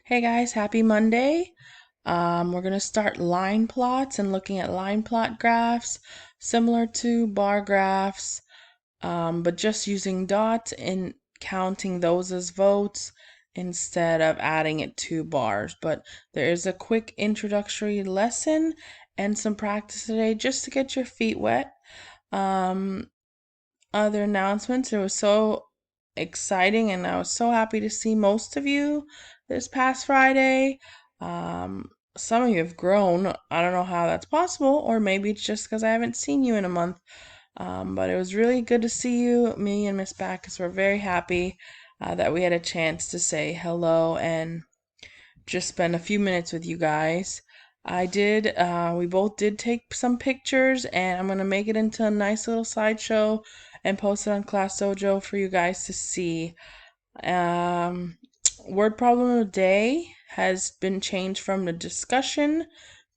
Hey guys, happy Monday. We're going to start line plots and looking at line plot graphs similar to bar graphs, but just using dots and counting those as votes instead of adding it to bars. But there is a quick introductory lesson and some practice today just to get your feet wet. Other announcements, it was so exciting and I was so happy to see most of you this past Friday. Some of you have grown. I don't know how that's possible, or maybe it's just because I haven't seen you in a month. But it was really good to see you. Me and Miss Backus were very happy that we had a chance to say hello and just spend a few minutes with you guys. We both did take some pictures, and I'm going to make it into a nice little slideshow and post it on Class Dojo for you guys to see. Um, Word problem of the day has been changed from the discussion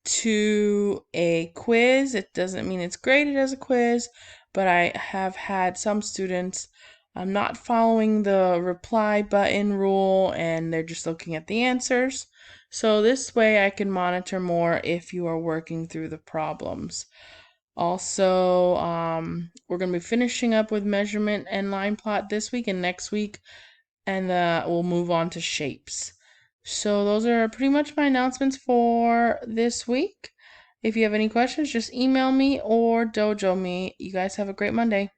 to a quiz. It doesn't mean it's graded as a quiz, but I have had some students not following the reply button rule and they're just looking at the answers. So this way I can monitor more if you are working through the problems. Also, we're going to be finishing up with measurement and line plot this week and next week, and we'll move on to shapes. So those are pretty much my announcements for this week. If you have any questions, just email me or dojo me. You guys have a great Monday.